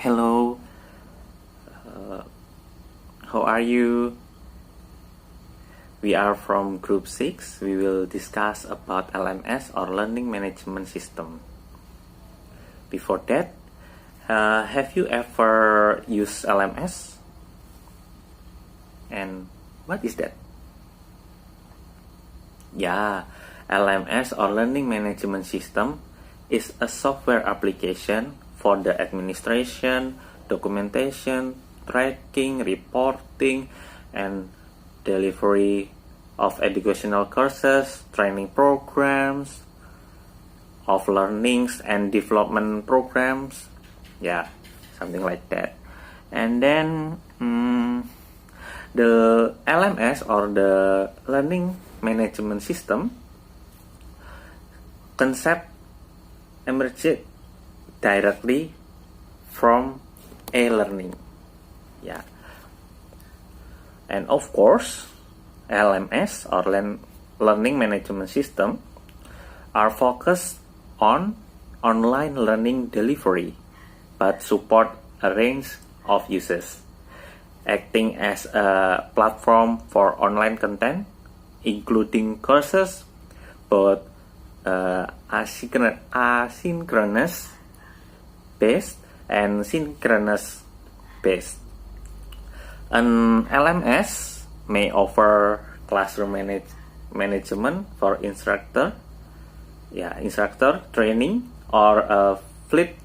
Hello, uh, how are you? We are from group 6. We will discuss about LMS or Learning Management System. Before that, have you ever used LMS? And what is that? Yeah, LMS or Learning Management System is a software application for the administration, documentation, tracking, reporting, and delivery of educational courses, training programs, of learnings and development programs. Yeah, something like that. And then the LMS or the Learning Management System concept emerged directly from e-learning. Yeah. And of course, LMS or Learning Management System are focused on online learning delivery, but support a range of uses, acting as a platform for online content, including courses, both asynchronous based and synchronous based. An LMS may offer classroom management for instructor training, or a flipped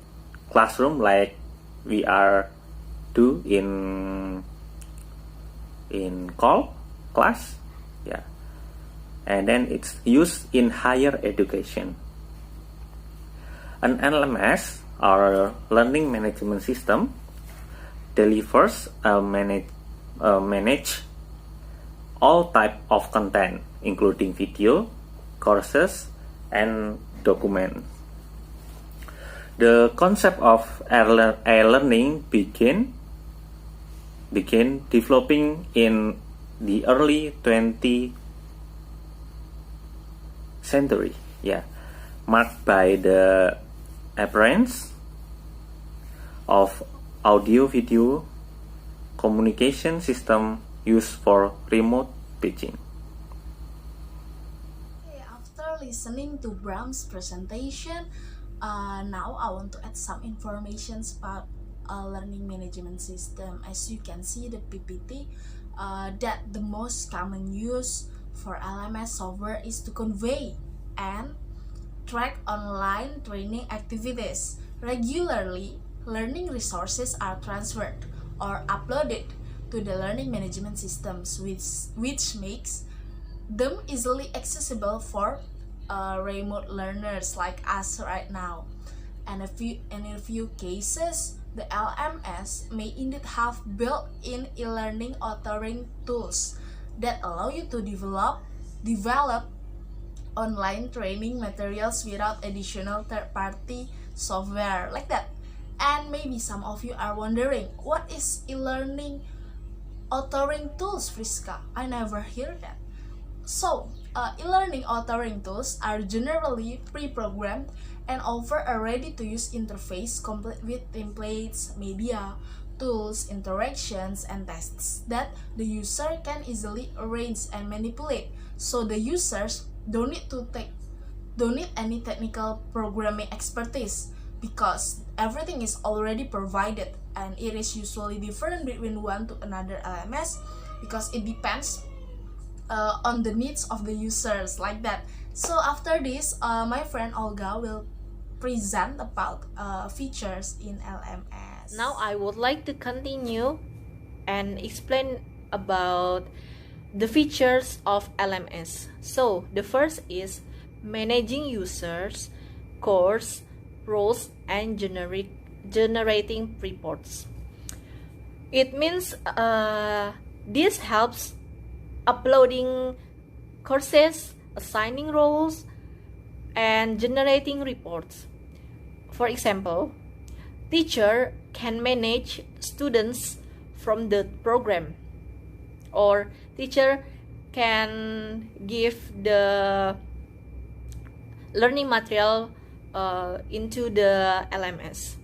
classroom like we are do in class. Yeah. And then it's used in higher education. An LMS or Learning Management System delivers manage all type of content, including video, courses, and documents. The concept of e-learning began developing in the early 20th century, marked by the appearance of audio-video communication system used for remote teaching. After listening to Bram's presentation, now I want to add some information about a learning management system. As you can see the PPT, that the most common use for LMS software is to convey and track online training activities. Regularly, learning resources are transferred or uploaded to the learning management systems, which makes them easily accessible for remote learners like us right now. And in a few cases, the LMS may indeed have built-in e-learning authoring tools that allow you to develop online training materials without additional third-party software like that. And maybe some of you are wondering, what is e-learning authoring tools, FRISCA? I never heard that. So, e-learning authoring tools are generally pre-programmed and offer a ready-to-use interface complete with templates, media, tools, interactions, and tests that the user can easily arrange and manipulate. So the users don't need any technical programming expertise, because everything is already provided, and it is usually different between one to another LMS because it depends on the needs of the users like that. So after this, my friend Olga will present about features in LMS. Now I would like to continue and explain about the features of LMS. So the first is managing users, course, roles, and generating reports. It means this helps uploading courses, assigning roles, and generating reports. For example, teacher can manage students from the program, or teacher can give the learning material into the LMS.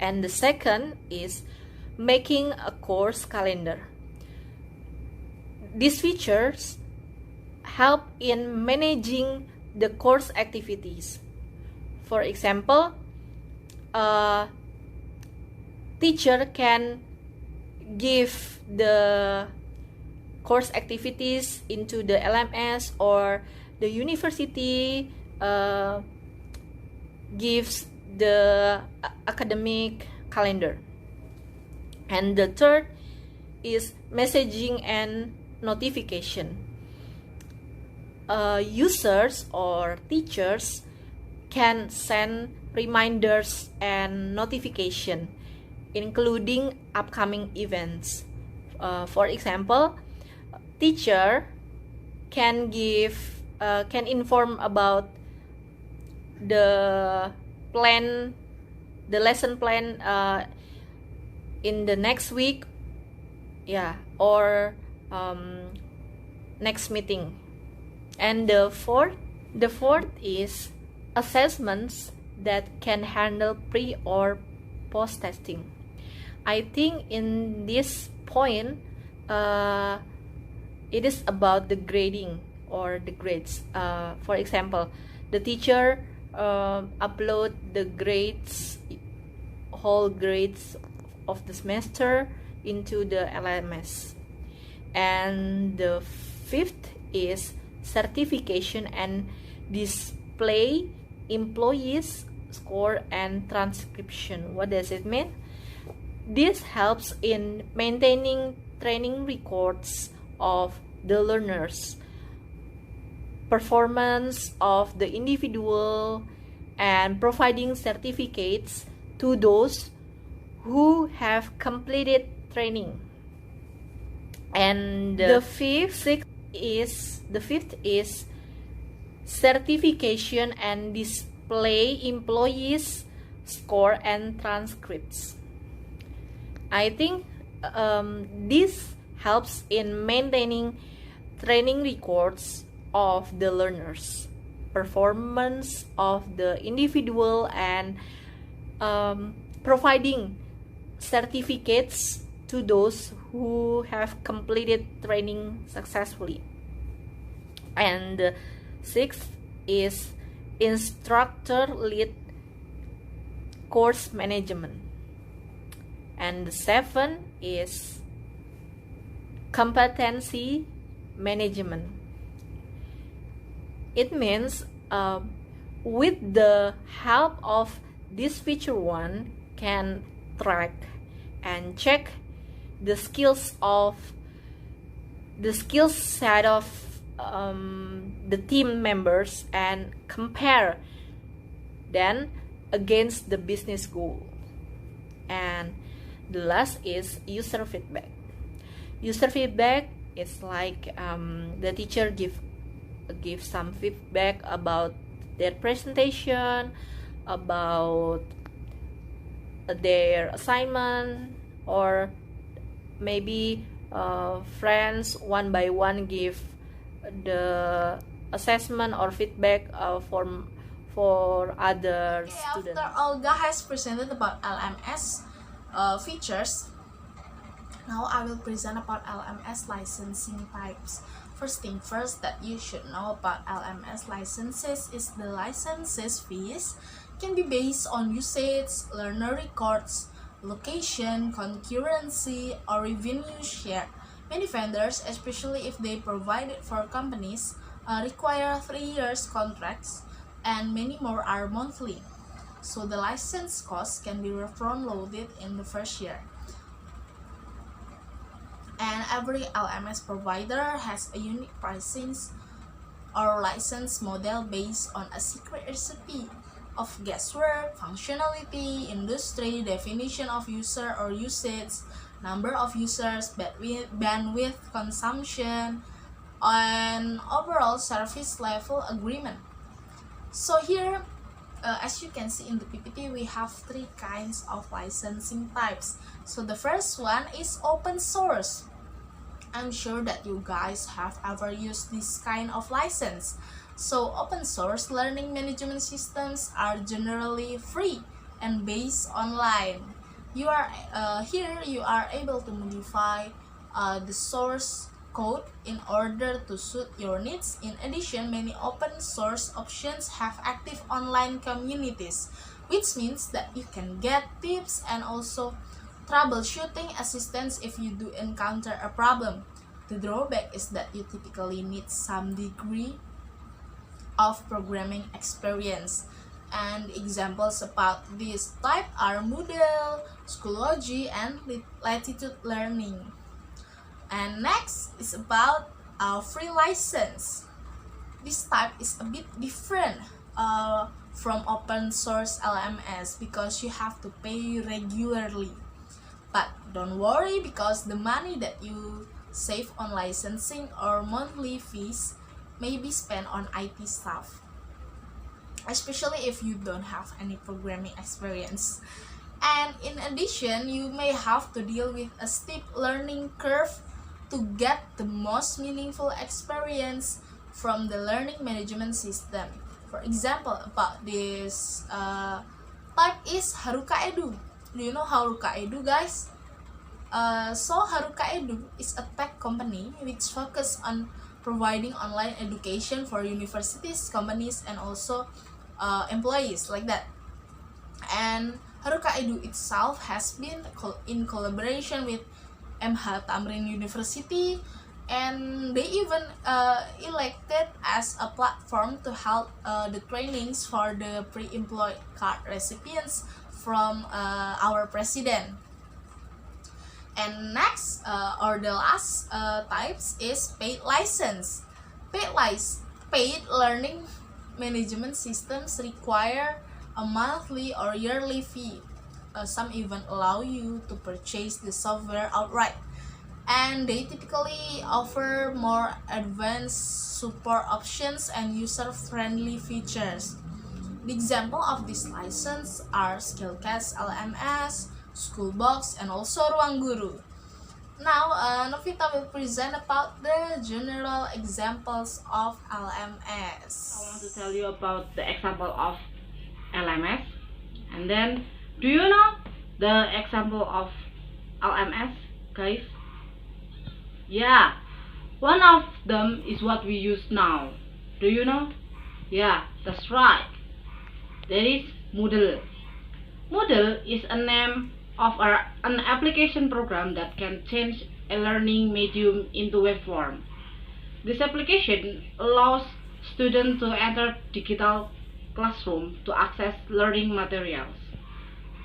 And the second is making a course calendar. These features help in managing the course activities. For example, a teacher can give the course activities into the LMS, or the university gives the academic calendar. And the third is messaging and notification. Users or teachers can send reminders and notification, including upcoming events. For example, teacher can inform about the lesson plan in the next week, or next meeting. And the fourth is assessments that can handle pre or post testing. I think in this point it is about the grading or the grades. For example, the teacher upload the whole grades of the semester into the LMS. And the fifth is certification and display employees score and transcription. What does it mean? This helps in maintaining training records of the learners, performance of the individual, and providing certificates to those who have completed training. And the fifth is certification and display employees score and transcripts. I think this helps in maintaining training records of the learners, performance of the individual, and providing certificates to those who have completed training successfully. And the sixth is instructor-led course management. And the seventh is competency management. It means with the help of this feature, one can track and check the skills set of the team members and compare then against the business goal. And the last is user feedback. User feedback is like the teacher give some feedback about their presentation, about their assignment, or maybe friends one by one give the assessment or feedback for other students. After Olga has presented about LMS features, now I will present about LMS licensing types. First thing first that you should know about LMS licenses is the licenses fees can be based on usage, learner records, location, concurrency, or revenue share. Many vendors, especially if they provide it for companies, require 3 years contracts, and many more are monthly. So the license cost can be front-loaded in the first year. And every LMS provider has a unique pricing or license model based on a secret recipe of guesswork, functionality, industry, definition of user or usage, number of users, bandwidth consumption, and overall service level agreement. So here, as you can see in the PPT, we have 3 kinds of licensing types. So the first one is open source. I'm sure that you guys have ever used this kind of license. So open source learning management systems are generally free and based online. You are here you are able to modify the source code in order to suit your needs. In addition, many open source options have active online communities, which means that you can get tips and also troubleshooting assistance if you do encounter a problem. The drawback is that you typically need some degree of programming experience, and examples about this type are Moodle, Schoology, and Latitude Learning. And next is about free license. This type is a bit different from open source LMS because you have to pay regularly. But don't worry, because the money that you save on licensing or monthly fees may be spent on IT stuff, especially if you don't have any programming experience. And in addition, you may have to deal with a steep learning curve to get the most meaningful experience from the learning management system. For example, about this type is Haruka Edu. Do you know Haruka Edu, guys? So Haruka Edu is a tech company which focuses on providing online education for universities, companies, and also employees like that. And Haruka Edu itself has been in collaboration with MH Tamrin University, and they even elected as a platform to help the trainings for the pre-employed card recipients from our president. And next, or the last types is paid license. Paid learning management systems require a monthly or yearly fee. Some even allow you to purchase the software outright, and they typically offer more advanced support options and user-friendly features. The example of this license are Skillcast LMS, Schoolbox, and also Ruang Guru. Now, Novita will present about the general examples of LMS. I want to tell you about the example of LMS. And then, do you know the example of LMS, guys? Yeah, one of them is what we use now. Do you know? Yeah, that's right. That is Moodle. Moodle is a name of an application program that can change a learning medium into web form. This application allows students to enter digital classroom to access learning materials.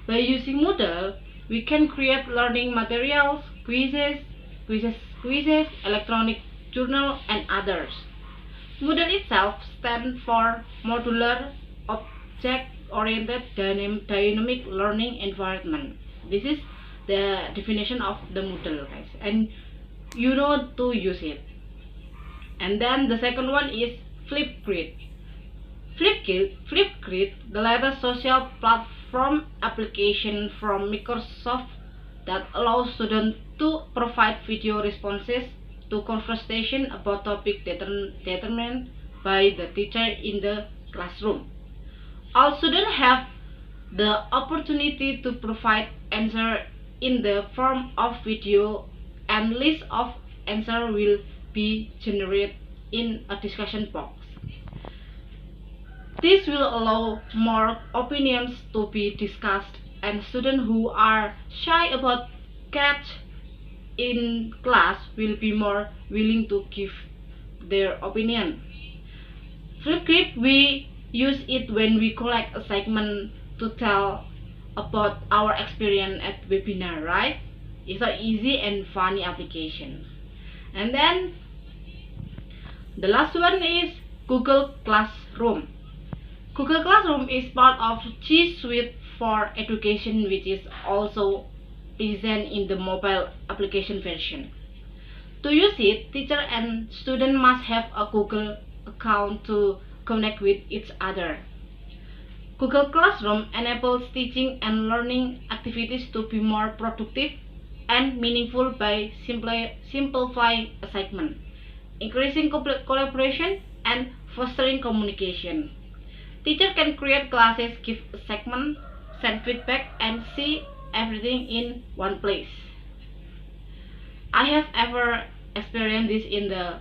By using Moodle, we can create learning materials, quizzes, electronic journal, and others. Moodle itself stands for Modular Object-Oriented Dynamic Learning Environment. This is the definition of the Moodle, guys, and you know to use it. And then the second one is Flipgrid. Flipgrid, the latest social platform application from Microsoft that allows students to provide video responses to conversation about topic determined by the teacher in the classroom. All students have the opportunity to provide answer in the form of video, and list of answer will be generated in a discussion box. This will allow more opinions to be discussed, and students who are shy about catch in class will be more willing to give their opinion. Flipgrid, we use it when we collect a segment to tell about our experience at webinar, right? It's an easy and funny application. And then the last one is Google Classroom. Google Classroom is part of G Suite for Education, which is also present in the mobile application version. To use it, teacher and student must have a Google account to connect with each other. Google Classroom enables teaching and learning activities to be more productive and meaningful by simplifying assignment, increasing collaboration, and fostering communication. Teacher can create classes, give assignment, send feedback, and see everything in one place. I have ever experienced this in the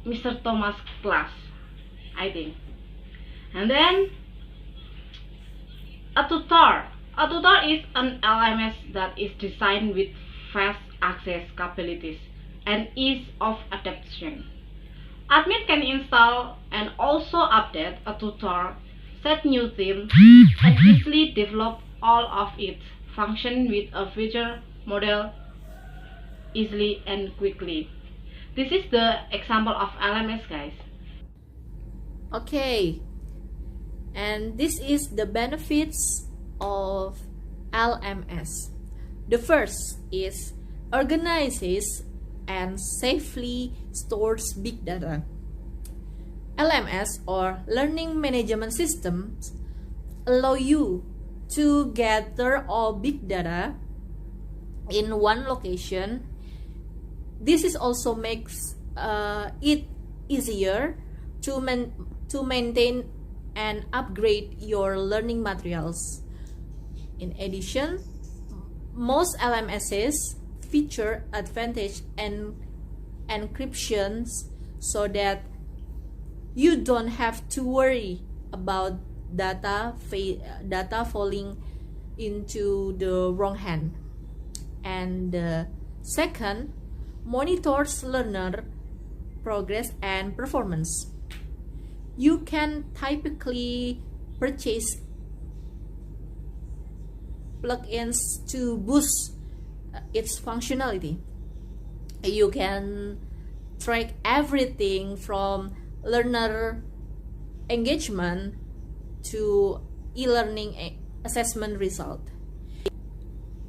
Mr. Thomas class, I think. And then a tutor. A tutor is an LMS that is designed with fast access capabilities and ease of adoption. Admin can install and also update a tutor, set new themes, and easily develop all of its functions with a feature model easily and quickly. This is the example of LMS, guys. Okay, and this is the benefits of LMS. The first is organizes and safely stores big data. LMS or learning management systems allow you to gather all big data in one location. This is also makes it easier to maintain and upgrade your learning materials. In addition, most LMSs feature advanced encryptions so that you don't have to worry about data falling into the wrong hand. And second, monitors learner progress and performance. You can typically purchase plugins to boost its functionality. You can track everything from learner engagement to e-learning assessment result.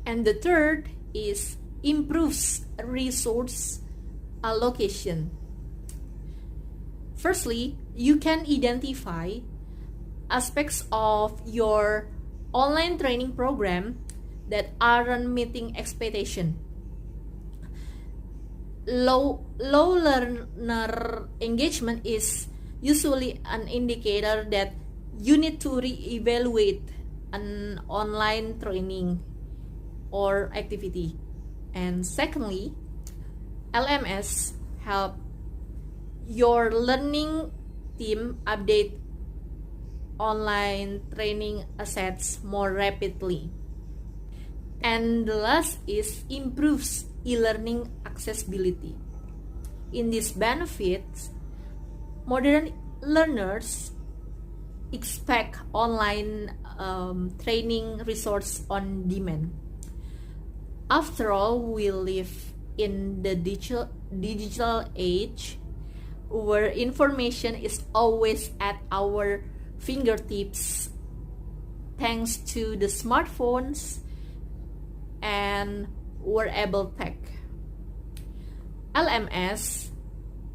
And the third is improves resource allocation. Firstly, you can identify aspects of your online training program that aren't meeting expectation. Low learner engagement is usually an indicator that you need to re-evaluate an online training or activity. And secondly, LMS help your learning team update online training assets more rapidly. And the last is improves e-learning accessibility. In these benefits, modern learners expect online training resource on demand. After all, we live in the digital age where information is always at our fingertips thanks to the smartphones and wearable tech. LMS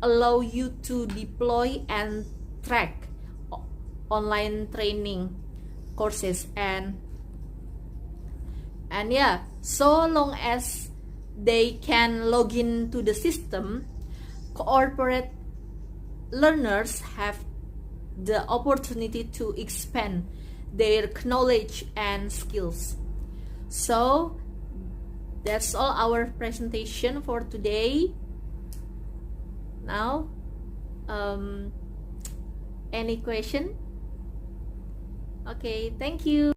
allow you to deploy and track online training courses and yeah, so long as they can log into the system, corporate learners have the opportunity to expand their knowledge and skills. So that's all our presentation for today. Now, any question? Okay, thank you.